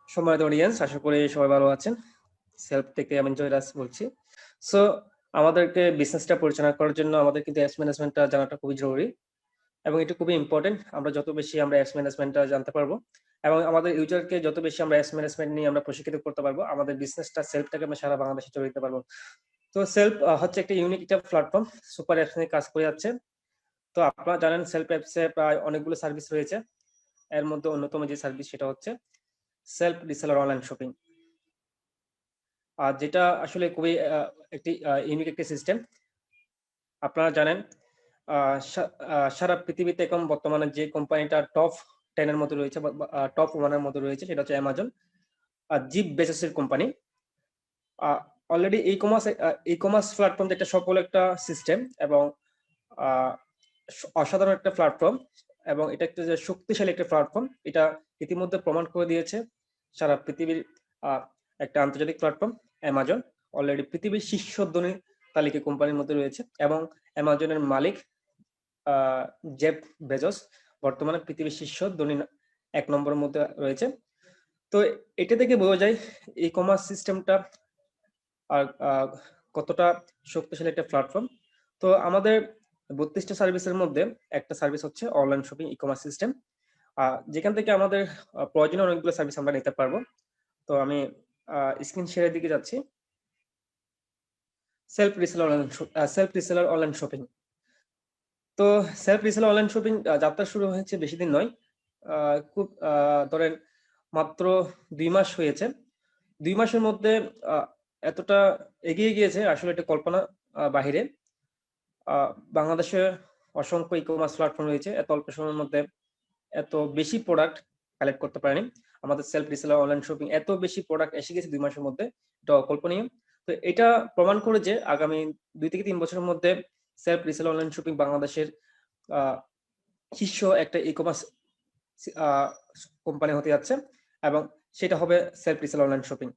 সম্মানিত অডিয়েন্স, আশা করি সবাই ভালো আছেন। সেলফ থেকে আমি জয়রাজ বলছি। সো আমাদেরকে বিজনেসটা পরিচালনা করার জন্য আমাদের কিন্তু অ্যাডস ম্যানেজমেন্টটা জানাটা খুবই জরুরি এবং এটা খুবই ইম্পর্টেন্ট। আমরা যত বেশি আমরা অ্যাডস ম্যানেজমেন্টটা জানতে পারবো এবং আমাদের ইউজারকে যত বেশি আমরা অ্যাডস ম্যানেজমেন্ট নিয়ে আমরা প্রশিক্ষিত করতে পারবো, আমাদের বিজনেসটা সেলফটাকে আমরা সারা বাংলাদেশে চলে দিতে পারবো। তো সেলফ হচ্ছে একটা ইউনিক একটা প্ল্যাটফর্ম, সুপার অ্যাপস নিয়ে কাজ করে যাচ্ছে। তো আপনারা জানেন সেলফ অ্যাপসে প্রায় অনেকগুলো সার্ভিস রয়েছে। এর মধ্যে অন্যতম যে সার্ভিস সেটা হচ্ছে সেলফ রিসেলার অনলাইন শপিং। আর যেটা আসলে খুবই একটি ইউনিক একটি সিস্টেম। আপনারা জানেন সারা পৃথিবীতে এখন বর্তমানে যে কোম্পানিটা টপ 10 এর মধ্যে রয়েছে বা টপ 1 এর মধ্যে রয়েছে সেটা হচ্ছে অ্যামাজন। জিফ বেজোসের কোম্পানি। অলরেডি ই-কমার্স প্ল্যাটফর্ম একটা সফল একটা সিস্টেম এবং অসাধারণ একটা প্ল্যাটফর্ম এবং এটা একটা যে শক্তিশালী একটা প্ল্যাটফর্ম, এটা ইতিমধ্যে প্রমাণ করে দিয়েছে সারা পৃথিবীর একটা আন্তর্জাতিক প্ল্যাটফর্ম অ্যামাজন অলরেডি পৃথিবীর শীর্ষ ধনী তালিকা কোম্পানির মধ্যে রয়েছে এবং অ্যামাজনের মালিক জেফ বেজোস বর্তমানে পৃথিবীর শীর্ষ ধনী 1 নম্বরের মধ্যে রয়েছে। তো এটা থেকে বোঝা যায় ই কমার্স সিস্টেমটা কতটা শক্তিশালী একটা প্ল্যাটফর্ম। তো আমাদের 32টা সার্ভিসের মধ্যে একটা সার্ভিস হচ্ছে online shopping e commerce system, যেখান থেকে আমাদের প্রয়োজনীয় অনেকগুলো সার্ভিস আমরা নিতে পারবো। তো আমি স্ক্রিন শেয়ারের দিকে যাচ্ছি। Self reseller online shopping. তো সেলফ রিসেলার অনলাইন শপিং যাত্রা শুরু হয়েছে বেশি দিন নয়, খুব ধরেন মাত্র 2 মাস হয়েছে। 2 মাসের মধ্যে এতটা এগিয়ে গিয়েছে আসলে এটা কল্পনা বাহিরে। বাংলাদেশে অসংখ্য ই কমার্স প্ল্যাটফর্ম রয়েছে, এত অল্প সময়ের মধ্যে এত বেশি প্রোডাক্ট কালেক্ট করতে পারেনি। আমাদের সেলফ রিসেলার অনলাইন শপিং এত বেশি প্রোডাক্ট এসে গেছে 2 মাসের মধ্যে, এটা অকল্পনীয়। তো এটা প্রমাণ করে যে আগামী 2 থেকে 3 বছরের মধ্যে সেলফ রিসেলার অনলাইন শপিং বাংলাদেশের শীর্ষ একটা ই কমার্স কোম্পানি হতে যাচ্ছে এবং সেটা হবে সেলফ রিসেলার অনলাইন শপিং।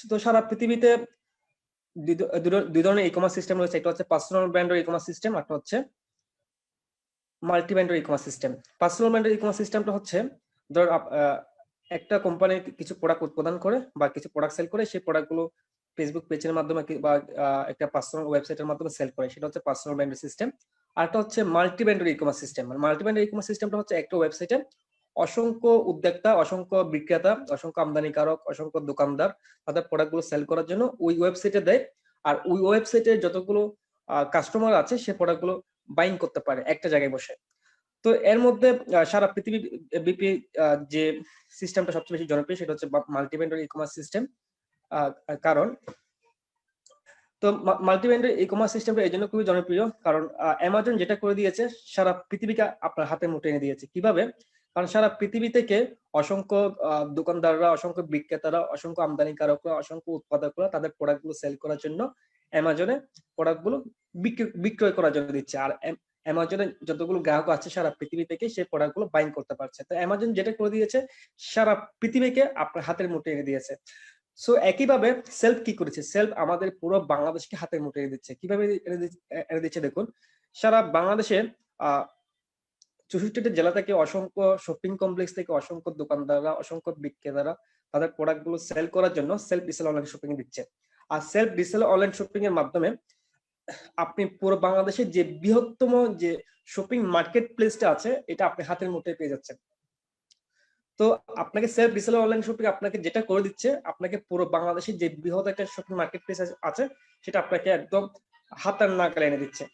তো সারা পৃথিবীতে দুই ধরনের ই কমার্স সিস্টেম রয়েছে, একটা হচ্ছে পার্সোনাল ব্র্যান্ডের ই কমার্স সিস্টেম, একটা হচ্ছে মাল্টি ব্র্যান্ডের ই কমার্স সিস্টেম। পার্সোনাল ব্র্যান্ডের ই কমার্স সিস্টেমটা হচ্ছে ধর একটা কোম্পানি কিছু প্রোডাক্ট উৎপাদন করে বা কিছু প্রোডাক্ট সেল করে, সেই প্রোডাক্টগুলো ফেসবুক পেজের মাধ্যমে বা একটা পার্সোনাল ওয়েবসাইটের মাধ্যমে সেল করে, সেটা হচ্ছে পার্সোনাল ব্র্যান্ডের সিস্টেম। আর একটা হচ্ছে মাল্টি ব্র্যান্ডের ই কমার্স সিস্টেম। মাল্টি ব্র্যান্ডের ই কমার্স সিস্টেমটা হচ্ছে একটা ওয়েবসাইটে অসংখ্য উদ্যোক্তা, অসংখ্য বিক্রেতা, অসংখ্য আমদানিকারক, অসংখ্য দোকানদার তাদের প্রোডাক্টগুলো সেল করার জন্য ওই ওয়েবসাইটে দেয়। আর ওই ওয়েবসাইটে যতগুলো কাস্টমার আছে সে প্রোডাক্টগুলো বাইং করতে পারে একটা জায়গায় বসে। তো এর মধ্যে সারা পৃথিবী ব্যাপী যে সিস্টেমটা সবচেয়ে বেশি জনপ্রিয় সেটা হচ্ছে multi vendor e commerce system. কারণ তো মাল্টি ভেন্ডর ই কমার্স সিস্টেমটা এই জন্য খুবই জনপ্রিয় কারণ অ্যামাজন যেটা করে দিয়েছে সারা পৃথিবীকে আপনার হাতে মুঠে এনে দিয়েছে। কিভাবে? কারণ সারা পৃথিবী থেকে অসংখ্য দোকানদাররা, অসংখ্য বিক্রেতারা, অসংখ্য আমদানিকারকরা, অসংখ্য উৎপাদকরা তাদের প্রোডাক্টগুলো সেল করার জন্য অ্যামাজনে প্রোডাক্টগুলো বিক্রয় করার জন্য দিচ্ছে। আর অ্যামাজনে যতগুলো গ্রাহক আছে সারা পৃথিবী থেকে সেই প্রোডাক্টগুলো বাইং করতে পারছে। তো অ্যামাজন যেটা করে দিয়েছে সারা পৃথিবীকে আপনার হাতের মুঠে এনে দিয়েছে। সো একইভাবে সেলফ কি করেছে? সেলফ আমাদের পুরো বাংলাদেশকে হাতের মুঠোয় দিচ্ছে। কিভাবে এনে দিচ্ছে দেখুন। সারা বাংলাদেশে 64টা জেলা থেকে অসংখ্য শপিং কমপ্লেক্স থেকে অসংখ্য দোকানদাররা, অসংখ্য বিক্রেতারা তাদের প্রোডাক্ট গুলো সেল করার জন্য সেলফ রিসেল অনলাইন শপিং দিচ্ছে। আর সেলফ রিসেল অনলাইন শপিং এর মাধ্যমে আপনি পুরো বাংলাদেশের যে বৃহত্তম যে শপিং মার্কেট প্লেসটা আছে এটা আপনি হাতের মুঠোয় পেয়ে যাচ্ছেন। তো আপনাকে সেলফ রিসেলার অনলাইন শপিং আপনাকে যেটা করে দিচ্ছে, আপনাকে পুরো বাংলাদেশের যে বৃহৎ একটা শপিং মার্কেট প্লেস আছে সেটা আপনাকে একদম হাতের নাগালে এনে দিচ্ছে।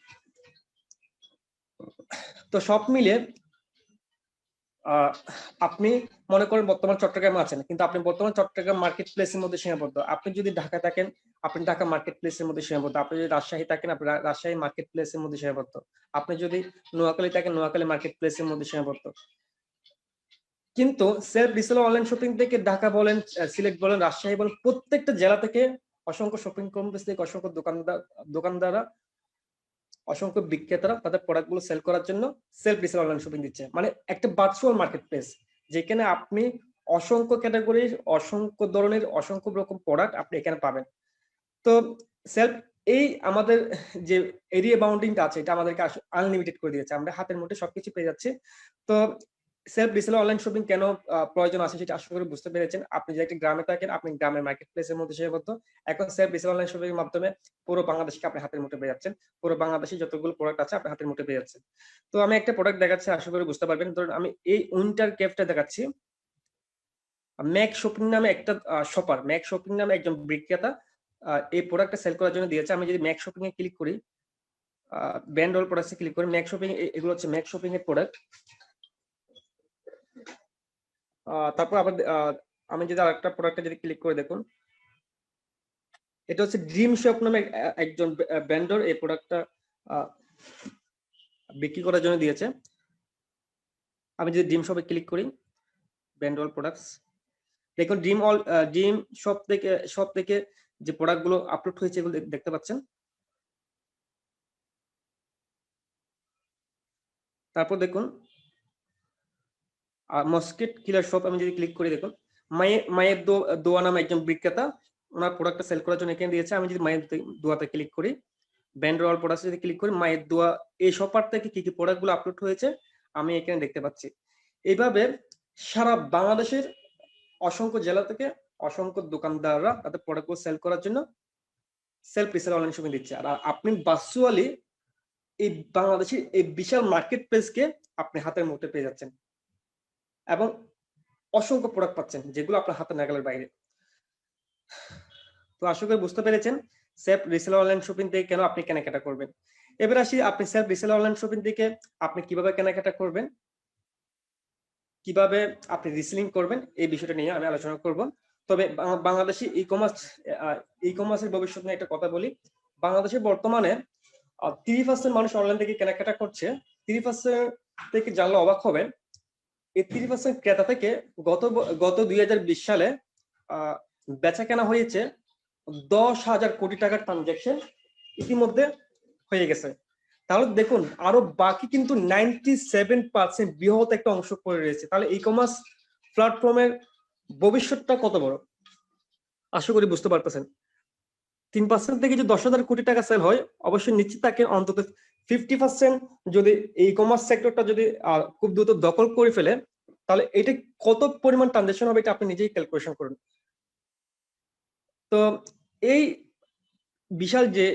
তো সব মিলে আপনি মনে করেন বর্তমান চট্টগ্রামে আছেন, কিন্তু আপনি বর্তমান চট্টগ্রাম মার্কেট প্লেসের মধ্যে সীমাবদ্ধ। আপনি যদি ঢাকা থাকেন আপনি ঢাকা মার্কেট প্লেসের মধ্যে সীমাবদ্ধ। আপনি যদি রাজশাহী থাকেন আপনি রাজশাহী মার্কেট প্লেসের মধ্যে সীমাবদ্ধ। আপনি যদি নোয়াখালী থাকেন নোয়াখালী মার্কেট প্লেসের মধ্যে সীমাবদ্ধ। কিন্তু সেলফ রিসেলার অনলাইন শপিং থেকে ঢাকা বলেন, সিলেট বলেন, রাজশাহী বলেন, প্রত্যেকটা জেলা থেকে অসংখ্য শপিং কমপ্লেক্স থেকে অসংখ্য দোকানদাররা, অসংখ্য বিক্রেতারা তাদের প্রোডাক্টগুলো সেল করার জন্য সেলফ রিসেলার অনলাইন শপিং দিচ্ছে। মানে একটা ভার্চুয়াল মার্কেট প্লেস যেখানে আপনি অসংখ্য ক্যাটাগরির, অসংখ্য ধরনের, অসংখ্য রকম প্রোডাক্ট আপনি এখানে পাবেন। তো সেলফ এই আমাদের যে এরিয়া বাউন্ডিংটা আছে এটা আমাদেরকে আনলিমিটেড করে দিয়েছে। আমরা হাতের মুঠে সবকিছু পেয়ে যাচ্ছি। তো সেলফ রিসেলার অনলাইন শপিং কেন প্রয়োজন আছে সেটা আশা করি বুঝতে পেরেছেন। আপনি যদি একটা গ্রামে থাকেন, আপনি গ্রামের মার্কেট প্লেসের মধ্যে সীমাবদ্ধ। এখন সেলফ রিসেলার অনলাইন শপিং এর মাধ্যমে পুরো বাংলাদেশকে আপনি হাতের মুঠোয় পেয়ে যাচ্ছেন। পুরো বাংলাদেশে যতগুলো প্রোডাক্ট আছে আপনি হাতের মুঠোয় পেয়ে যাচ্ছেন। তো আমি একটা প্রোডাক্ট দেখাচ্ছি, আশা করি বুঝতে পারবেন। ধরুন আমি এই উইন্টার ক্যাপটা দেখাচ্ছি। ম্যাক শপিং নামে একটা শপার, ম্যাক শপিং নামে একজন বিক্রেতা এই প্রোডাক্টটা সেল করার জন্য দিয়েছে। আমি যদি ম্যাক শপিং এ ক্লিক করি, ব্র্যান্ড অল প্রোডাক্টসে ক্লিক করি, ম্যাক শপিং এগুলো হচ্ছে ম্যাক শপিং এর প্রোডাক্ট। তারপর আবার আমি যদি আরেকটা প্রোডাক্টে যদি ক্লিক করে দেখুন, এটা হচ্ছে ড্রিম শপ নামে একজন ভেন্ডর এই প্রোডাক্টটা বিক্রি করার জন্য দিয়েছে। আমি যদি ড্রিম শপে ক্লিক করি, ব্র্যান্ড অল প্রোডাক্টস, দেখুন ড্রিম শপ থেকে যে প্রোডাক্ট গুলো আপলোড হয়েছে এগুলো দেখতে পাচ্ছেন। তারপর দেখুন মস্কিট কিলার শপ, আমি যদি ক্লিক করি দেখুন মায়ের দোয়া নামে একজন বিক্রেতা ওনার প্রোডাক্টটা সেল করার জন্য এখানে দিয়েছে। আমি যদি মায়ের দোয়াতে ক্লিক করি, ব্র্যান্ড অল প্রোডাক্টস যদি ক্লিক করি, মায়ের দোয়া এই শপার থেকে কি কি প্রোডাক্ট গুলো আপলোড হয়েছে আমি এখানে দেখতে পাচ্ছি। এইভাবে সারা বাংলাদেশের অসংখ্য জেলা থেকে অসংখ্য দোকানদাররা তাদের প্রোডাক্ট গুলো সেল করার জন্য সেলফ রিসেল অনলাইন শপিং দিচ্ছে। আর আপনি ভার্চুয়ালি এই বাংলাদেশের এই বিশাল মার্কেট প্লেসকে আপনি হাতের মুঠোয় পেয়ে যাচ্ছেন এবং অসংখ্য প্রোডাক্ট পাচ্ছেন যেগুলো আপনার হাতের নাগালের বাইরে। তো আশা করি বুঝতে পেরেছেন সেলফ রিসেলার অনলাইন শপিং থেকে কেন আপনি কেনাকাটা করবেন। এবার আসি আপনি সেলফ রিসেলার অনলাইন শপিং থেকে আপনি কিভাবে কেনাকাটা করবেন, কিভাবে আপনি রিসেলিং করবেন, এই বিষয়টা নিয়ে আমি আলোচনা করব। তবে বাংলাদেশি ই কমার্সের ভবিষ্যৎ নিয়ে একটা কথা বলি। বাংলাদেশে বর্তমানে 30% মানুষ অনলাইন থেকে কেনাকাটা করছে। 30% থেকে জানলে অবাক হবেন, এই 30% ক্রেতা থেকে গত 2020 সালে বেচা কেনা হয়েছে 10,000 কোটি টাকার ট্রানজাকশন ইতিমধ্যে হয়ে গেছে। তাহলে দেখুন আরো বাকি কিন্তু 97% বৃহৎ একটা অংশ পড়ে রয়েছে। তাহলে ই কমার্স প্ল্যাটফর্মের ভবিষ্যৎটা কত বড় আশা করি বুঝতে পারতেছেন। 3% থেকে যদি 10,000 কোটি টাকা সেল হয়, অবশ্যই নিশ্চিত থাকে অন্তত 50% যদি ই কমার্স সেক্টরটা যদি খুব দ্রুত দখল করে ফেলে, তাহলে এটা কত পরিমাণ ট্রানজাকশন হবে এটা আপনি নিজেই ক্যালকুলেশন করুন। তো এই বিশাল যে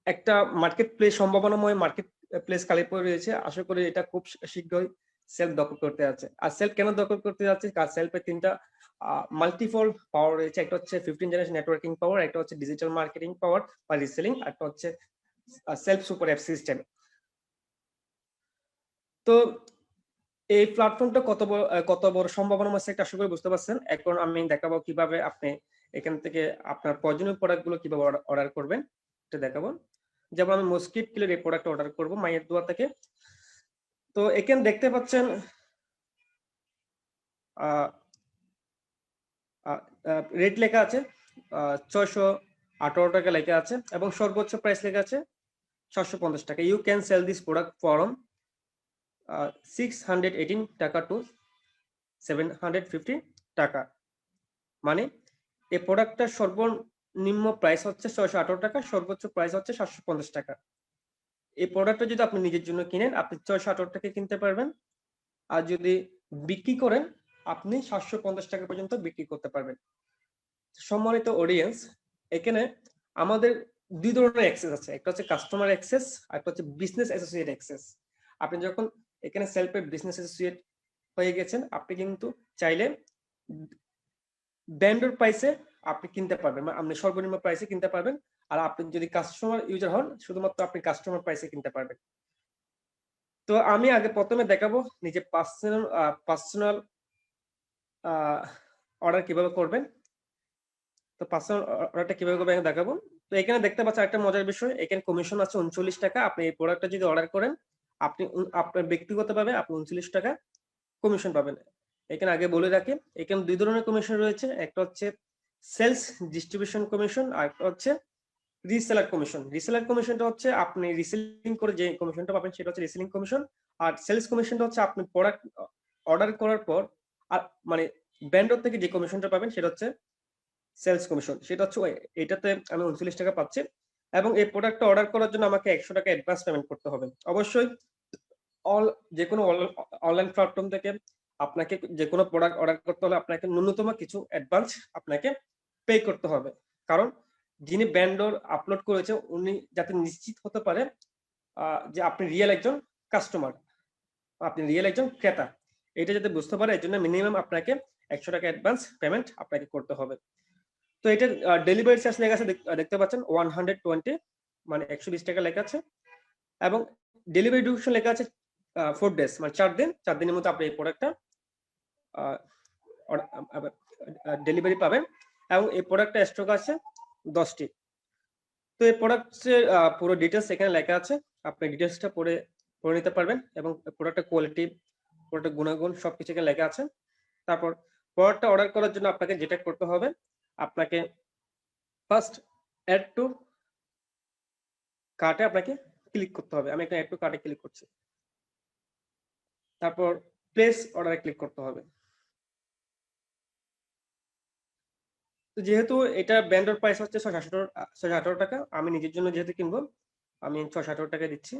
একটা মার্কেট প্লেস, সম্ভাবনাময় মার্কেট প্লেস খালি পড়ে রয়েছে, আশা করি এটা খুব শীঘ্রই সেলফ দখল করতে যাচ্ছে। আর সেলফ কেন দখল করতে যাচ্ছে, কারণ সেলফের 3টা মাল্টিফল পাওয়ার রয়েছে। একটা হচ্ছে 15 জেনারেশন নেটওয়ার্কিং পাওয়ার, একটা হচ্ছে ডিজিটাল মার্কেটিং পাওয়ার বা রিসেলিং, আর একটা হচ্ছে সেলফ সুপার অ্যাপ সিস্টেম। তো এই প্ল্যাটফর্মটা কত বড় সম্ভাবনাময় সেক্টর আশা করি বুঝতে পারছেন। এখন আমি দেখাবো কিভাবে আপনি এখান থেকে আপনার প্রয়োজনীয় প্রোডাক্ট গুলো কিভাবে অর্ডার করবেন এটা দেখাবো। যেমন আমি মস্কিট কিলের এই প্রোডাক্ট অর্ডার করব মায়ের দোয়া থেকে। তো এখানে দেখতে পাচ্ছেন রেট লেখা আছে 618 টাকা লেখা আছে এবং সর্বোচ্চ প্রাইস লেখা আছে 750 টাকা। You can sell this product from 618 টাকা টু 750 টাকা। মানে এই প্রোডাক্টটার সর্বনিম্ন প্রাইস হচ্ছে 618 টাকা, সর্বোচ্চ প্রাইস হচ্ছে 750 টাকা। এই প্রোডাক্টটা যদি আপনি নিজের জন্য কিনেন আপনি 618 টাকা কিনতে পারবেন, আর যদি বিক্রি করেন আপনি 750 টাকা পর্যন্ত বিক্রি করতে পারবেন। সম্মানিত অডিয়েন্স, এখানে আমাদের দুই ধরনের অ্যাক্সেস আছে, একটা হচ্ছে কাস্টমার অ্যাক্সেস আর একটা হচ্ছে বিজনেস অ্যাসোসিয়েট অ্যাক্সেস। আপনি যখন এখানে সেলফের বিজনেস অ্যাসোসিয়েট হয়ে গেছেন, আপনি কিন্তু চাইলে ভেন্ডর প্রাইসে আপনি কিনতে পারবেন, আপনি সর্বনিম্ন প্রাইসে কিনতে পারবেন। আর আপনি যদি কাস্টমার ইউজার হন শুধুমাত্র আপনি কাস্টমার প্রাইসে কিনতে পারবেন। তো আমি আগে প্রথমে দেখাবো নিজে পার্সোনাল অর্ডার কিভাবে করবেন। তো পার্সোনাল অর্ডারটা কিভাবে করবেন দেখাবো। তো এখানে দেখতে পাচ্ছেন একটা মজার বিষয়, এখানে কমিশন আছে 39 টাকা। আপনি এই প্রোডাক্টটা যদি অর্ডার করেন আপনি আপনার ব্যক্তিগতভাবে আপনি 39 টাকা কমিশন পাবেন। এখানে আগে বলে রাখি এখানে দুই ধরনের কমিশন রয়েছে, একটা হচ্ছে সেলস ডিস্ট্রিবিউশন কমিশন আর একটা হচ্ছে রিসেলার কমিশন। রিসেলার কমিশনটা হচ্ছে আপনি রিসেলিং করে যে কমিশনটা পাবেন সেটা হচ্ছে রিসেলিং কমিশন, আর সেলস কমিশনটা হচ্ছে আপনি প্রোডাক্ট অর্ডার করার পর আর মানে ভেন্ডর থেকে যে কমিশনটা পাবেন সেটা হচ্ছে সেলস কমিশন। সেটা হচ্ছে এটাতে আমি 39 টাকা পাচ্ছি এবং এই প্রোডাক্টটা অর্ডার করার জন্য আমাকে 100 টাকা অ্যাডভান্স পেমেন্ট করতে হবে। অবশ্যই যে কোনো অনলাইন প্ল্যাটফর্ম থেকে আপনাকে যে কোনো প্রোডাক্ট অর্ডার করতে হলে আপনাকে ন্যূনতম কিছু অ্যাডভান্স আপনাকে পে করতে হবে, কারণ যিনি ভেন্ডর আপলোড করেছে উনি যাতে নিশ্চিত হতে পারে যে আপনি রিয়েল একজন কাস্টমার, আপনি রিয়েল একজন ক্রেতা, এটা যাতে বুঝতে পারে এই জন্য মিনিমাম আপনাকে 100 টাকা অ্যাডভান্স পেমেন্ট আপনাকে করতে হবে। তো এটা ডেলিভারি চার্জ লেখা আছে দেখতে পাচ্ছেন 120, মানে 120 টাকা লেখা আছে, এবং ডেলিভারি ডিউরেশন লেখা আছে 4 ডেজ, মানে 4 দিন। 4 দিনের মধ্যে আপনি এই প্রোডাক্টটা ডেলিভারি পাবেন, এবং এই প্রোডাক্টটা স্টক আছে 10টি। তো এই প্রোডাক্টের পুরো ডিটেলস এখানে লেখা আছে, আপনি ডিটেলসটা পড়ে নিতে পারবেন, এবং প্রোডাক্টের কোয়ালিটি, প্রোডাক্টের গুণাগুণ সবকিছু এখানে লেখা আছে। তারপর প্রোডাক্টটা অর্ডার করার জন্য আপনাকে যেটা করতে হবে, আপনাকে ফার্স্ট অ্যাড টু কার্টে আপনাকে ক্লিক করতে হবে। আমি এখানে অ্যাড টু কার্টে ক্লিক করছি, তারপর প্লেস অর্ডারে ক্লিক করতে হবে। তো যেহেতু এটা ভেন্ডর প্রাইস হচ্ছে 618 টাকা, আমি নিজের জন্য যেহেতু কিনবো আমি 618 টাকা দিচ্ছি।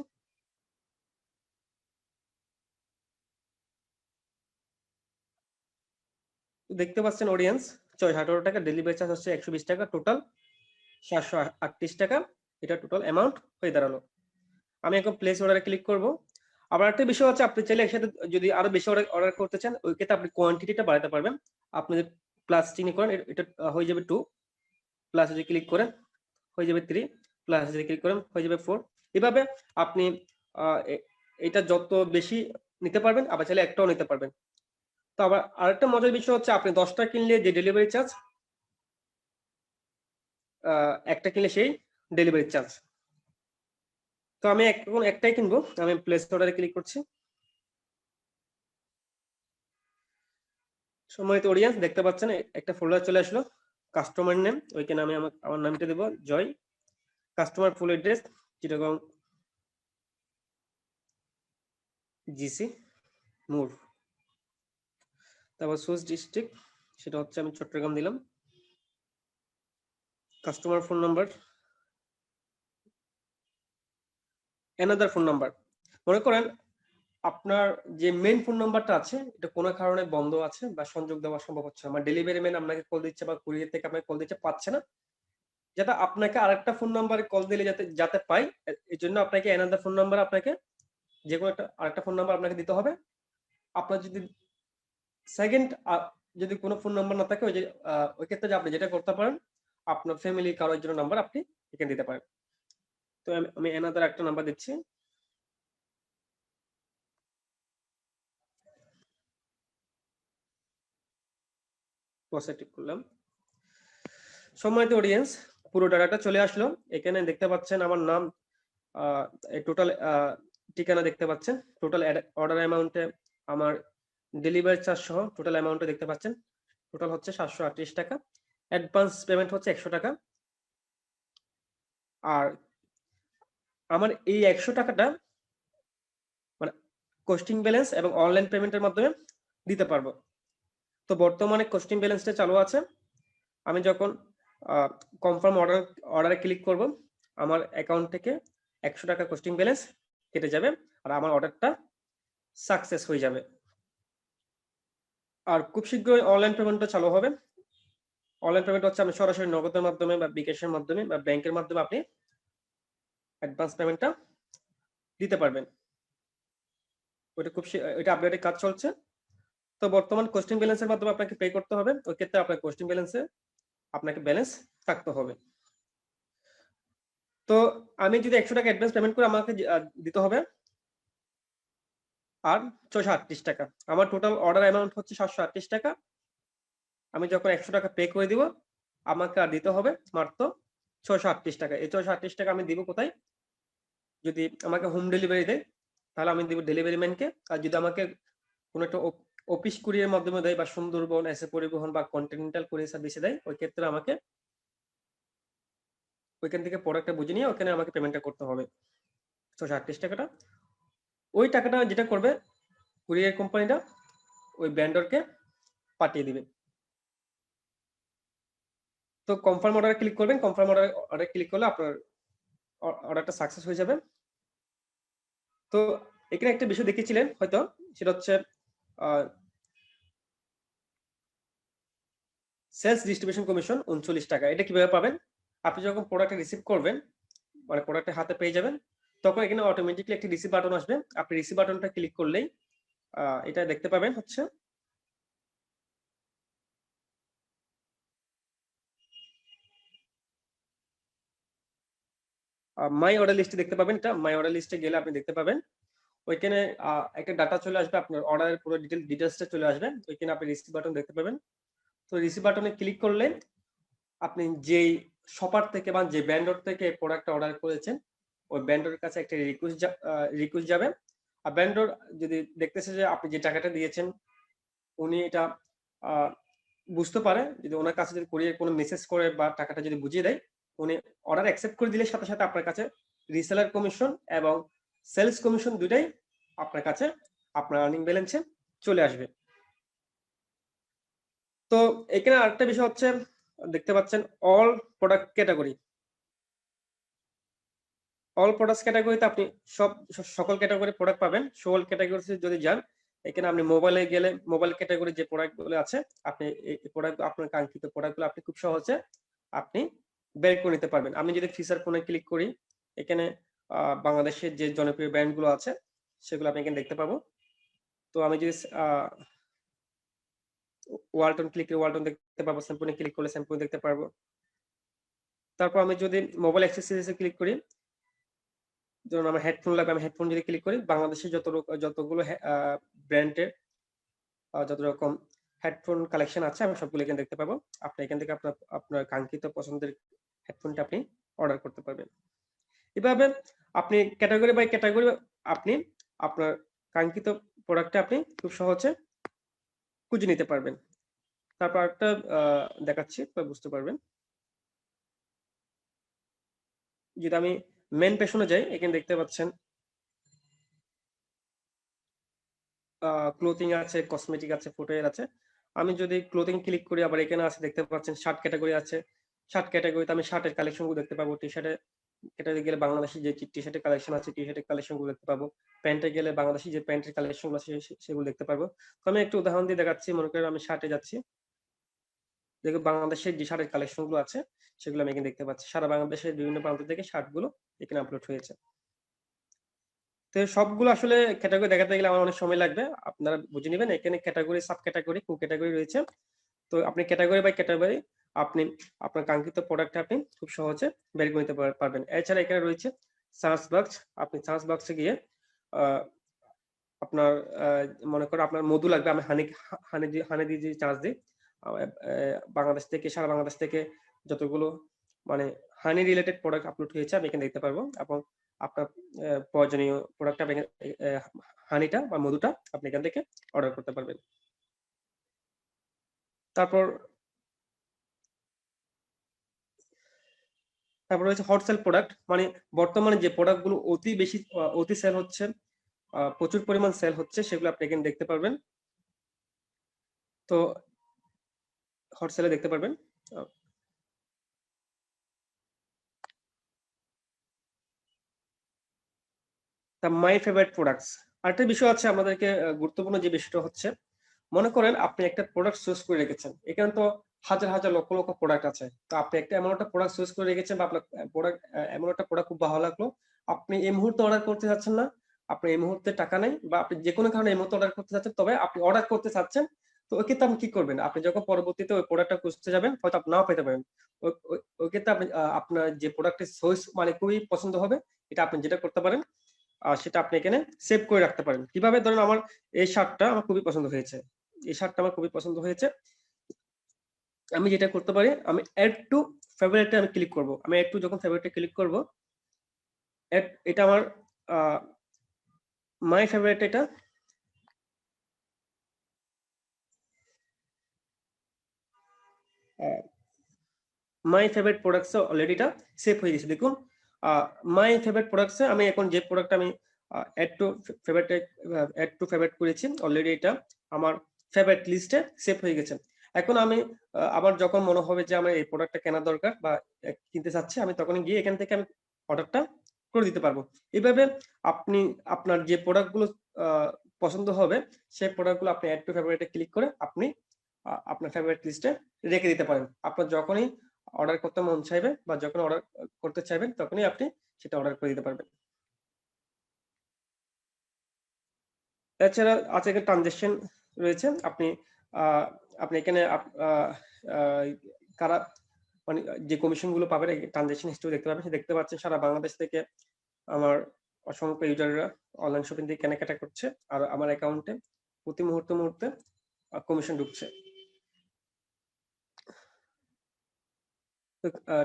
দেখতে পাচ্ছেন অডিয়েন্স, 618 টাকা, ডেলিভারি চার্জ হচ্ছে 120 টাকা, টোটাল 738 টাকা, এটা টোটাল অ্যামাউন্ট হয়ে দাঁড়ালো। আমি এখন প্লেস অর্ডারে ক্লিক করব। আবার একটা বিষয় হচ্ছে, আপনি চাইলে একসাথে যদি আরো বেশি অর্ডার করতে চান, ওই ক্ষেত্রে আপনি কোয়ান্টিটিটা বাড়াতে পারবেন। আপনি যদি প্লাস চিহ্ন করেন, এটা হয়ে যাবে 2, প্লাস যদি ক্লিক করেন হয়ে যাবে 3, প্লাস যদি ক্লিক করেন হয়ে যাবে 4। এভাবে আপনি এটা যত বেশি নিতে পারবেন, আবার চাইলে একটাও নিতে পারবেন। তো আবার আরেকটা মজার বিষয় হচ্ছে, আপনি 10টা কিনলে যে ডেলিভারি চার্জ, একটা কিনলে সেই ডেলিভারি চার্জ। তো আমি এখন একটাই কিনবো, আমি প্লেস অর্ডারে ক্লিক করছি। সম্মানিত অডিয়েন্স, দেখতে পাচ্ছেন একটা ফোল্ডার চলে আসলো, কাস্টমার নেম, ওইখানে আমি আমার নামটা দেবো Joy, customer full address Chittagong GC মোড়, তারপর সোর্স ডিস্ট্রিক্ট সেটা হচ্ছে আমি চট্টগ্রাম দিলাম, customer phone number, another phone number. মনে করেন আপনার যে মেইন ফোন নাম্বারটা আছে এটা কোনো কারণে বন্ধ আছে বা সংযোগ দেওয়া সম্ভব হচ্ছে না, মানে ডেলিভারি ম্যান আপনাকে কল দিচ্ছে বা কুরিয়ার থেকে আপনাকে কল দিচ্ছে, পাচ্ছে না, যাতে আপনাকে আরেকটা ফোন নাম্বারে কল দিলে যাতে পাই, এই জন্য আপনাকে অ্যানাদার ফোন নাম্বার, আপনাকে যে কোনো একটা আরেকটা ফোন নাম্বার আপনাকে দিতে হবে। আপনার যদি সেকেন্ড যদি কোনো ফোন নাম্বার না থাকে, ওই ক্ষেত্রে আপনি যেটা করতে পারেন, আপনার ফ্যামিলি কারোর জন্য নাম্বার আপনি এখানে দিতে পারেন। তো আমি অ্যানাদার একটা নাম্বার দিচ্ছি, প্রসেস করলাম। সম্মানিত অডিয়েন্স, পুরো ডাটাটা চলে আসলো, এখানে দেখতে পাচ্ছেন আমার নাম, টোটাল ঠিকানা দেখতে পাচ্ছেন, টোটাল অর্ডার অ্যামাউন্টে আমার ডেলিভারি চার্জ সহ টোটাল অ্যামাউন্টে দেখতে পাচ্ছেন, টোটাল হচ্ছে 738 টাকা, অ্যাডভান্স পেমেন্ট হচ্ছে 100 টাকা। আর আমার এই 100 টাকাটা মানে কস্টিং ব্যালেন্স এবং অনলাইন পেমেন্টের মাধ্যমে দিতে পারবো। তো বর্তমানে কস্টিং ব্যালেন্সটা চালু আছে, আমি যখন কনফার্ম অর্ডারে ক্লিক করব, আমার অ্যাকাউন্ট থেকে 100 টাকা কস্টিং ব্যালেন্স কেটে যাবে, আর আমার অর্ডারটা সাকসেস হয়ে যাবে। আর খুব শীঘ্রই অনলাইন পেমেন্টটা চালু হবে। অনলাইন পেমেন্ট হচ্ছে আপনি সরাসরি নগদের মাধ্যমে বা বিকাশের মাধ্যমে বা ব্যাংকের মাধ্যমে আপনি অ্যাডভান্স পেমেন্টটা দিতে পারবেন। ওইটা আপডেটের কাজ চলছে। তো বর্তমান কস্টিং ব্যালেন্সের মাধ্যমে আপনাকে পে করতে হবে, ওই ক্ষেত্রে আপনার কস্টিং ব্যালেন্সে আপনাকে ব্যালেন্স থাকতে হবে। তো আমি যদি 100 টাকা অ্যাডভান্স পেমেন্ট করে আমাকে দিতে হবে আর 638 টাকা, আমার টোটাল অর্ডার অ্যামাউন্ট হচ্ছে 738 টাকা। আমি যখন 100 টাকা পে করে দিব, আমাকে আর দিতে হবে মাত্র 638 টাকা। এই 638 টাকা আমি দিব কোথায়? যদি আমাকে হোম ডেলিভারি দেয় তাহলে আমি দিব ডেলিভারি ম্যানকে, আর যদি আমাকে কোনো একটা অফিস কুরিয়ার মাধ্যমে দেয় বা সুন্দরবন এসে পরিবহন বা কন্টিনেন্টাল কুরিয়ার সার্ভিসে দেয়, ওই ক্ষেত্রে আমাকে ওইখান থেকে প্রোডাক্টটা বুঝে নিয়ে ওখানে আমাকে পেমেন্টটা করতে হবে 638 টাকাটা। ওই টাকাটা যেটা করবে কুরিয়ার কোম্পানিটা ওই ভেন্ডরকে পাঠিয়ে দিবে। তো কনফার্ম অর্ডারে ক্লিক করবেন, কনফার্ম অর্ডারে ক্লিক করলে আপনার অর্ডারটা সাকসেস হয়ে যাবে। তো এখানে একটা বিষয় দেখেছিলেন হয়তো, সেটা হচ্ছে সেলস ডিস্ট্রিবিউশন কমিশন 39 টাকা। এটা কিভাবে পাবেন? আপনি যখন প্রোডাক্ট রিসিভ করবেন, মানে প্রোডাক্টের হাতে পেয়ে যাবেন, তখন এখানে অটোমেটিক্যালি একটি রিসিভ বাটন আসবে। আপনি রিসিভ বাটনটা ক্লিক করলেই এটা দেখতে পাবেন হচ্ছে মাই অর্ডার লিস্টে দেখতে পাবেন। এটা মাই অর্ডার লিস্টে গেলে আপনি দেখতে পাবেন ওইখানে একটা ডাটা চলে আসবে, আপনার অর্ডারের পুরো ডিটেলসটা চলে আসবে। ওইখানে আপনি রিসিভ বাটন দেখতে পাবেন। তো রিসিভ বাটনে ক্লিক করলে আপনি যেই শপার থেকে বা যে ব্যান্ডর থেকে প্রোডাক্টটা অর্ডার করেছেন ওই ব্যান্ডরের কাছে একটা রিকোয়েস্ট যাবে। আর ব্যান্ডর যদি দেখতেছে যে আপনি যে টাকাটা দিয়েছেন উনি এটা বুঝতে পারে, যদি ওনার কাছে যদি কুরিয়ার কোনো মেসেজ করে বা টাকাটা যদি বুঝিয়ে দেয়, উনি অর্ডার অ্যাকসেপ্ট করে দিলে সাথে সাথে আপনার কাছে রিসেলার কমিশন এবং সেলস কমিশন দুটাই আপনার কাছে আপনার আর্নিং ব্যালেন্সে চলে আসবে। তো এখানে আরেকটা বিষয় হচ্ছে দেখতে পাচ্ছেন all product category. All product ক্যাটাগরিতে আপনি সকল ক্যাটাগরি প্রোডাক্ট পাবেন। সকল ক্যাটাগরিতে যদি যান এখানে আপনি মোবাইলে গেলে মোবাইল ক্যাটাগরি যে প্রোডাক্টগুলো আছে আপনি এই প্রোডাক্ট আপনার কাঙ্ক্ষিত প্রোডাক্টগুলো আপনি খুব সহজে আপনি বের করে নিতে পারবেন। আমি যদি ফিচার ফোনে ক্লিক করি এখানে বাংলাদেশের যে জনপ্রিয় ব্র্যান্ডগুলো আছে সেগুলো আপনি এখানে দেখতে পাবো। তো আমি যদি ওয়ালটন ক্লিক করি ওয়ালটন দেখতে পাবো, স্যামসুং ক্লিক করলে স্যামসুং দেখতে পারবো। তারপর আমি যদি মোবাইল অ্যাক্সেসরিজে ক্লিক করি, ধরুন আমার হেডফোন লাগবে, আমি হেডফোন যদি ক্লিক করি বাংলাদেশের যতগুলো ব্র্যান্ডের যত রকম হেডফোন কালেকশন আছে আমি সবগুলো এখানে দেখতে পাবো। আপনি এখান থেকে আপনার কাঙ্ক্ষিত পছন্দের হেডফোনটা আপনি অর্ডার করতে পারবেন। এভাবে আপনি ক্যাটাগরি বাই ক্যাটাগরি আপনি আপনার কাঙ্ক্ষিত প্রোডাক্টটা আপনি খুব সহজে খুঁজে নিতে পারবেন। তারপর একটা দেখাচ্ছি বুঝতে পারবেন। যদি আমি মেন পেশনে যাই এখানে দেখতে পাচ্ছেন ক্লোথিং আছে, কসমেটিক আছে, ফুটওয়্যার আছে। আমি যদি ক্লোথিং ক্লিক করি আবার এখানে আছে দেখতে পাচ্ছেন শার্ট ক্যাটাগরি আছে। শার্ট ক্যাটাগরিতে আমি শার্টের কালেকশন গুলো দেখতে পাবো। টি শার্টের ক্যাটাগরি গেলে বাংলাদেশি যে টি শার্টের কালেকশন আছে টি শার্টের কালেকশন গুলো দেখতে পাবো। প্যান্টে গেলে বাংলাদেশি যে প্যান্টের কালেকশন গুলো আছে সেগুলো দেখতে পারবো। তো আমি একটু উদাহরণ দিয়ে দেখাচ্ছি। মনে করেন আমি শার্টে যাচ্ছি, দেখো বাংলাদেশের যে শার্টের কালেকশন গুলো আছে সেগুলো আমি এখানে দেখতে পাচ্ছি। সারা বাংলাদেশের বিভিন্ন প্রান্ত থেকে শার্ট গুলো এখানে আপলোড হয়েছে। তো সবগুলো আসলে ক্যাটাগরি দেখাতে গেলে আমার অনেক সময় লাগবে, আপনারা বুঝে নেবেন। এখানে ক্যাটাগরি সাব ক্যাটাগরি কো ক্যাটাগরি রয়েছে। তো আপনি ক্যাটাগরি বাই ক্যাটাগরি আপনি আপনার কাঙ্ক্ষিত প্রোডাক্ট আপনি খুব সহজে বের করে নিতে পারবেন। এছাড়া এখানে রয়েছে সার্চ বক্স। আপনি সার্চ বক্সে গিয়ে আপনার মনে করো আপনার মধু লাগবে, আমি হানি দিয়ে যে চার্জ দিই বাংলাদেশ থেকে, সারা বাংলাদেশ থেকে যতগুলো মানে হানি রিলেটেড প্রোডাক্ট আপলোড হয়েছে আমি এখানে দেখতে পারবো এবং আপনার প্রয়োজনীয় প্রোডাক্ট আপনি হানিটা বা মধুটা আপনি এখান থেকে অর্ডার করতে পারবেন। তারপর রয়েছে হট সেল প্রোডাক্ট, মানে বর্তমানে যে প্রোডাক্ট গুলো অতি সেল হচ্ছে, প্রচুর পরিমাণ সেল হচ্ছে সেগুলো আপনি এখানে দেখতে পারবেন। তো হট সেলে দেখতে পারবেন। My favourite products. আরেকটা বিষয় আছে আমাদেরকে গুরুত্বপূর্ণ যে বিষয়টা হচ্ছে, মনে করেন আপনি একটা প্রোডাক্ট চুজ করে রেখেছেন, এখানে তো হাজার হাজার লক্ষ লক্ষ প্রোডাক্ট আছে। তো আপনি এমন একটা প্রোডাক্ট চুজ করে রেখেছেন বা আপনার প্রোডাক্ট এমন একটা প্রোডাক্ট খুব ভালো লাগলো, আপনি এই মুহূর্তে অর্ডার করতে চাচ্ছেন না, আপনি এই মুহূর্তে টাকা নেই বা আপনি যে কোনো কারণে এই মুহূর্তে অর্ডার করতে চাচ্ছেন, তবে আপনি অর্ডার করতে চাচ্ছেন। তো ওই ক্ষেত্রে আপনি কি করবেন? আপনি যখন পরবর্তীতে ওই প্রোডাক্টটা খুঁজতে যাবেন হয়তো আপনি নাও পেতে পারেন। ওই ক্ষেত্রে আপনি আপনার যে প্রোডাক্টের চয়েস মানে খুবই পছন্দ হবে, এটা আপনি যেটা করতে পারেন সেটা আপনি এখানে সেভ করে রাখতে পারেন। কিভাবে? ধরেন আমার এই শার্টটা আমার খুবই পছন্দ হয়েছে, এই শার্টটা আমার খুবই পছন্দ হয়েছে। আমি যেটা করতে পারি, আমি অ্যাড টু ফেভারিটে আমি ক্লিক করব। আমি অ্যাড টু যখন ফেভারিটে ক্লিক করব, এটা আমার মাই ফেভারিট, এটা মাই ফেভারিট প্রোডাক্টস অলরেডি এটা সেভ হয়ে গেছে। দেখুন মাই ফেভারিট প্রোডাক্টসে আমি এখন যে প্রোডাক্ট আমি অ্যাড টু ফেভারিট করেছি অলরেডি এটা আমার ফেভারিট লিস্টে সেভ হয়ে গেছে। এখন আমি আবার যখন মনে হবে যে আমার এই প্রোডাক্টটা কেনা দরকার বা কিনতে চাচ্ছি, আমি তখন গিয়ে এখান থেকে আমি অর্ডারটা করে দিতে পারবো। এইভাবে আপনি আপনার যে প্রোডাক্টগুলো পছন্দ হবে সেই প্রোডাক্টগুলো আপনি অ্যাড টু ফেভারিটে ক্লিক করে আপনি আপনার ফেভারিট লিস্টে রেখে দিতে পারেন। আপনার যখনই অর্ডার করতে মন চাইবে বা যখন অর্ডার করতে চাইবেন তখনই আপনি সেটা অর্ডার করে দিতে পারবেন। এছাড়া আছে এখানে ট্রানজেকশন রয়েছে। আপনি আপনি এখানে কারা মানে যে কমিশন গুলো পাবেন ট্রানজেকশন হিস্ট্রি দেখতে পাবেন। দেখতে পাচ্ছেন সারা বাংলাদেশ থেকে আমার অসংখ্য ইউজাররা অনলাইন শপিং থেকে কেনাকাটা করছে আর আমার অ্যাকাউন্টে প্রতি মুহূর্তে কমিশন ঢুকছে।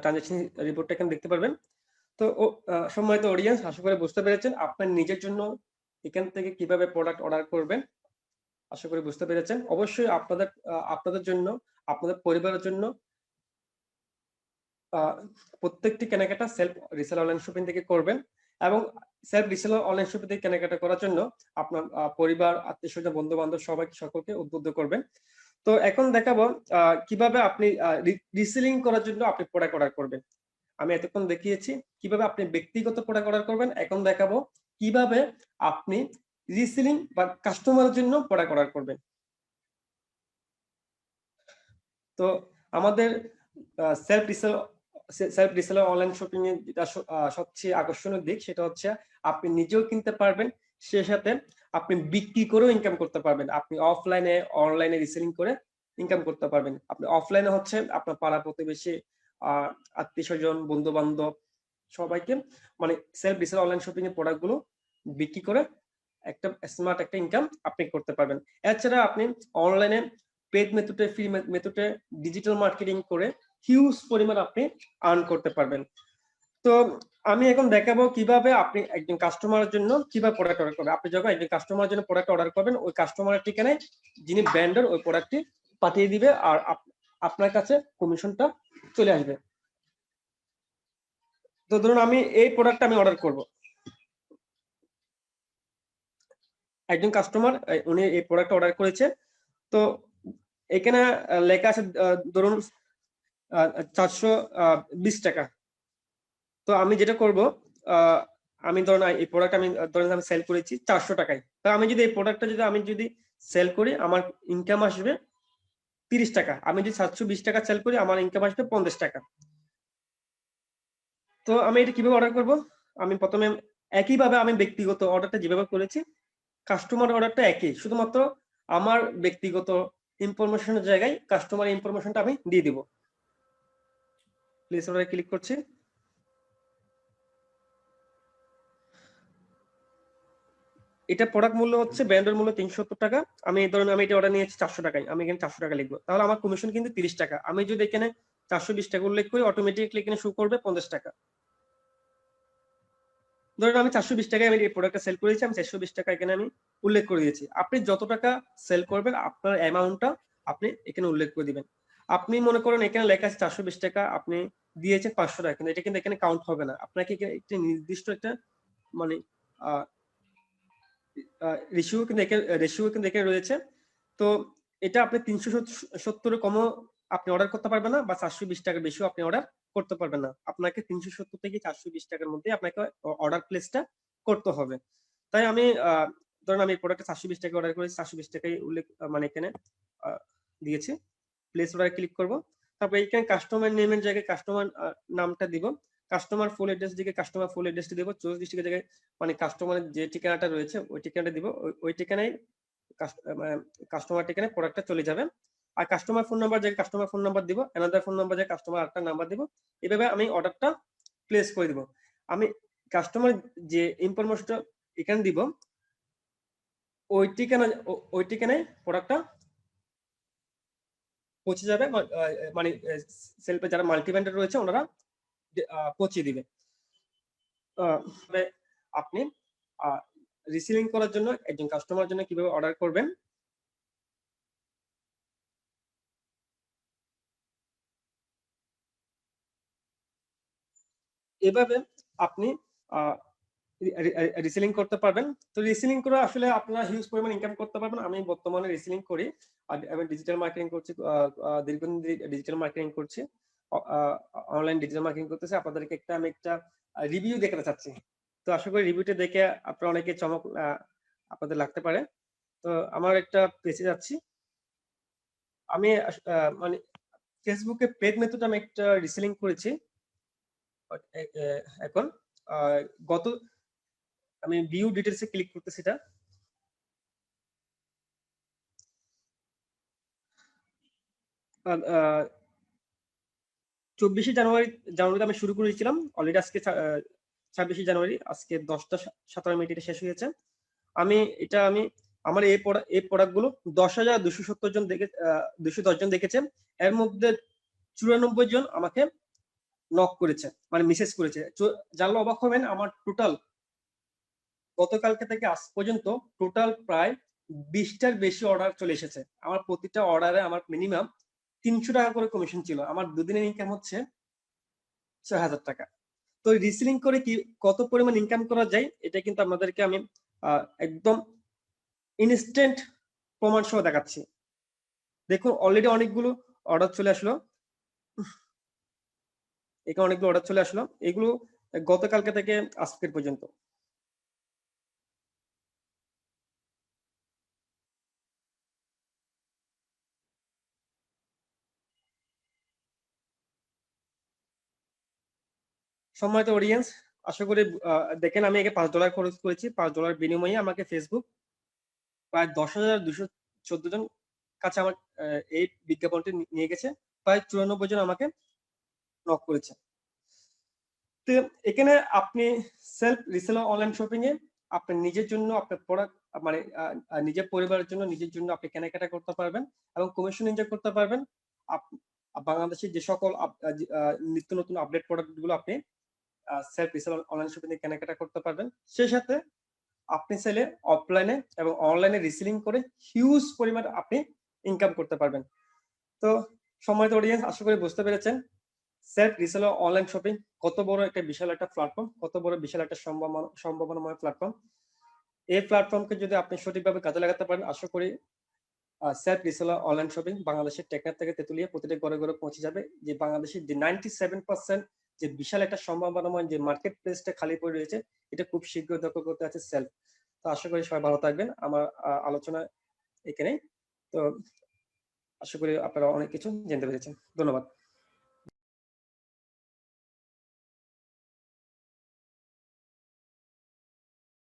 ট্রানজেকশন রিপোর্টটা এখানে দেখতে পারবেন। তো সম্মানিত অডিয়েন্স, আশা করি বুঝতে পেরেছেন আপনার নিজের জন্য এখান থেকে কিভাবে প্রোডাক্ট অর্ডার করবেন। আশা করি বুঝতে পেরেছেন। অবশ্যই আপনাদের জন্য, আপনাদের পরিবারের জন্য প্রত্যেকটি কেনাকাটা সেলফ রিসেল অনলাইন শপিং থেকে করবেন এবং সেলফ রিসেল অনলাইন শপিং থেকে কেনাকাটা করার জন্য আপনার পরিবার, আত্মীয়স্বজন, বন্ধু বান্ধব সকলকে উদ্বুদ্ধ করবেন। তো এখন দেখাবো কিভাবে আপনি রিসেলিং করার জন্য আপনি প্রোডাক্ট অর্ডার করবেন। আমি এতক্ষণ দেখিয়েছি কিভাবে আপনি ব্যক্তিগত প্রোডাক্ট অর্ডার করবেন। এখন দেখাবো কিভাবে আপনি রিসেলিং বা কাস্টমারের জন্য প্রোডাক্ট অর্ডার করবেন। তো আমাদের সেলফ রিসেলার অনলাইন শপিং এর যেটা সবচেয়ে আকর্ষণীয় দিক সেটা হচ্ছে আপনি নিজেও কিনতে পারবেন, সে সাথে আপনি বিক্রি করেও ইনকাম করতে পারবেন। আপনি অফলাইনে অনলাইনে রিসেলিং করে ইনকাম করতে পারবেন। আপনি অফলাইনে হচ্ছে আপনার পাড়া প্রতিবেশী, আত্মীয় স্বজন, বন্ধু বান্ধব সবাইকে মানে সেলফ রিসেল অনলাইন শপিং এর প্রোডাক্ট গুলো বিক্রি করে একটা স্মার্ট একটা ইনকাম আপনি করতে পারবেন। এছাড়া আপনি অনলাইনে পেড মেথডে, ফ্রি মেথডে ডিজিটাল মার্কেটিং করে হিউজ পরিমাণ আপনি আর্ন করতে পারবেন। তো আমি এখন দেখাবো কিভাবে আপনি একজন কাস্টমারের জন্য কিভাবে প্রোডাক্ট অর্ডার করবেন। আপনি যখন একজন কাস্টমারের জন্য প্রোডাক্ট অর্ডার করবেন, ওই কাস্টমারের ঠিকানায় যিনি ব্র্যান্ডার ওই প্রোডাক্টটি পাঠিয়ে দিবে আর আপনার কাছে কমিশনটা চলে আসবে। তো ধরুন আমি এই প্রোডাক্টটা আমি অর্ডার করব, একজন কাস্টমার উনি এই প্রোডাক্ট অর্ডার করেছে। তো এখানে লেখা আছে ধরুন 420 টাকা। তো আমি যেটা করব, আমি ধরুন এই প্রোডাক্ট আমি ধরুন আমি সেল করেছি 400 টাকায়। তো আমি যদি এই প্রোডাক্টটা যদি সেল করি আমার ইনকাম আসবে 30 টাকা। আমি যদি 720 টাকা সেল করি আমার ইনকাম আসবে 50 টাকা। তো আমি এটা কিভাবে অর্ডার করব? আমি প্রথমে একইভাবে আমি ব্যক্তিগত অর্ডারটা যেভাবে করেছি কাস্টমার অর্ডারটা একই, শুধুমাত্র আমার ব্যক্তিগত ইনফরমেশনের জায়গায় কাস্টমার ইনফরমেশনটা আমি দিয়ে দিব। প্লেস অর্ডারে ক্লিক করছি। এটা প্রোডাক্ট মূল্য হচ্ছে ব্র্যান্ডের মূল্য 370 টাকা। আমি ধরুন আমি এটা অর্ডার নিয়েছি 400 টাকায়, আমি এখানে 400 টাকা লিখবো, তাহলে আমার কমিশন কিন্তু 30 টাকা। আমি যদি এখানে 420 টাকা উল্লেখ করি অটোমেটিকলি এখানে শো করবে 50 টাকা। ধরুন আমি 420 টাকায় আমি এই প্রোডাক্টটা সেল করেছি, আমি 420 টাকা এখানে আমি উল্লেখ করে দিয়েছি। আপনি যত টাকা সেল করবেন আপনার অ্যামাউন্টটা আপনি এখানে উল্লেখ করে দিবেন। আপনি মনে করেন এখানে লেখা আছে 420 টাকা, আপনি দিয়েছেন 500 টাকা, কিন্তু এটা কিন্তু এখানে কাউন্ট হবে না। আপনাকে একটি নির্দিষ্ট একটা মানে রেশিও কিন্তু এখানে রয়েছে। তো এটা আপনি 370 কমও আপনি অর্ডার করতে পারবেন না বা 420 টাকার বেশিও আপনি অর্ডার করতে পারবেন না। আপনাকে 370 থেকে 420 টাকার মধ্যে আপনাকে অর্ডার প্লেসটা করতে হবে। তাই আমি ধরুন আমি প্রোডাক্টটা 420 টাকা অর্ডার করেছি, 420 টাকায় উল্লেখ মানে এখানে দিয়েছি। প্লেস অর্ডার ক্লিক করব। তারপর এখানে কাস্টমার নেমের জায়গায় কাস্টমার নামটা দিব। কাস্টমার ফুল অ্যাড্রেস দিকে কাস্টমার ফুল অ্যাড্রেসটা দিব। চুজ ডিস্ট্রিক্টের জায়গায় মানে কাস্টমারের যে ঠিকানাটা রয়েছে ওই ঠিকানাটা দিব। ওই ঠিকানায় কাস্টমার ঠিকানায় প্রোডাক্টটা চলে যাবে। আর কাস্টমার ফোন নাম্বার জায়গায় কাস্টমার ফোন নাম্বার দিব, অ্যানাদার ফোন নাম্বার জায়গায় কাস্টমার আরেকটা নাম্বার দিব। এভাবে আমি অর্ডারটা প্লেস করে দিব। আমি কাস্টমার যে ইনফরমেশনটা এখানে দিব ওই ঠিকানায় প্রোডাক্টটা পৌঁছে যাবে। মানে সেলফে যারা মাল্টি ভেন্ডর রয়েছে ওনারা পৌঁছে দিবে। আপনি রিসিভিং করার জন্য একজন কাস্টমার জন্য কিভাবে অর্ডার করবেন। এভাবে আপনি রিসেলিং করতে পারবেন। তো রিসেলিং করে আসলে আপনারা হিউজ পরিমাণ ইনকাম করতে পারবেন। আমি বর্তমানে রিসেলিং করি আর আমি ডিজিটাল মার্কেটিং করছি, দীর্ঘদিন ডিজিটাল মার্কেটিং করছি, অনলাইন ডিজিটাল মার্কেটিং করতেছি। আপনাদেরকে আমি একটা রিভিউ দেখাতে চাচ্ছি। তো আশা করি রিভিউটা দেখে আপনারা অনেকে চমক আপনাদের লাগতে পারে। তো আমার একটা পেজে যাচ্ছি। আমি মানে ফেসবুকে পেড মেথড আমি একটা রিসেলিং করেছি এখন। গত আমি ভিউ ডিটেলসে ক্লিক করতেছি, এটা 24 জানুয়ারিতে আমি শুরু করেছিলাম। অলরেডি আজকে 26 জানুয়ারি, আজকে 10টা 17 মিনিটে শেষ হয়েছে। আমি আমার এই প্রোডাক্টগুলো 10,270 জন 210 জন দেখেছে। এর মধ্যে 94 জন আমাকে নক করেছে, মানে মেসেজ করেছে। জানলে অবাক হবেন, আমার টোটাল গতকালকে থেকে আজ পর্যন্ত টোটাল প্রায় 20টার বেশি অর্ডার চলে এসেছে। আমার প্রতিটা অর্ডারে আমার মিনিমাম 300 টাকা করে কমিশন ছিল। আমার দুদিনের ইনকাম হচ্ছে 6,000 টাকা। তো রিসেলিং করে কি কত পরিমাণ ইনকাম করা যায়, এটা কিন্তু আপনাদেরকে আমি একদম ইনস্ট্যান্ট প্রমাণ সহ দেখাচ্ছি। দেখুন অলরেডি অনেকগুলো অর্ডার চলে আসলো, এখানে অনেকগুলো অর্ডার চলে আসলো, এগুলো গতকালকে থেকে আজকের পর্যন্ত। সম্মানিত অডিয়েন্স, আশা করি দেখেন আমি একে $5 খরচ করেছি। $5 বিনিময়ে আমাকে ফেসবুক প্রায় 10,214 জন কাছে আমার এই বিজ্ঞাপনটি নিয়ে গেছে। প্রায় 94 জন আমাকে নক করেছে। তো এখানে আপনি সেলফ রিসেলার অনলাইন শপিং এ আপনার নিজের জন্য আপনার প্রোডাক্ট, মানে নিজের পরিবারের জন্য, নিজের জন্য আপনি কেনাকাটা করতে পারবেন এবং কমিশন এনজয় করতে পারবেন। বাংলাদেশের যে সকল নিত্য নতুন আপডেট প্রোডাক্ট গুলো আপনি সেলফ রিসেলার অনলাইন শপিং এ কেনাকাটা করতে পারবেন। সেই সাথে আপনি চাইলে অফলাইনে এবং অনলাইনে রিসেলিং করে হিউজ পরিমাণ আপনি ইনকাম করতে পারবেন। তো সম্মানিত অডিয়েন্স, আশা করি বুঝতে পেরেছেন সেলফ রিসেলার অনলাইন শপিং কত বড় একটা বিশাল একটা প্ল্যাটফর্ম, কত বড় বিশাল একটা সম্ভাবনাময় প্ল্যাটফর্ম। এই প্ল্যাটফর্মকে যদি আপনি সঠিকভাবে কাজে লাগাতে পারেন, আশা করি সেলফ রিসেলার অনলাইন শপিং বাংলাদেশের টেকনাফ থেকে তেতুলিয়া প্রতিটা ঘরে ঘরে পৌঁছে যাবে। যে বাংলাদেশের যে 97% যে বিশাল একটা সম্ভাবনাময় যে মার্কেট প্লেসটা খালি পড়ে রয়েছে, এটা খুব শীঘ্রই দখল করতে আছে সেলফ। তো আশা করি সবাই ভালো থাকবেন। আমার আলোচনা এখানে। তো আশা করি আপনারা অনেক কিছু জানতে পেরেছেন। ধন্যবাদ।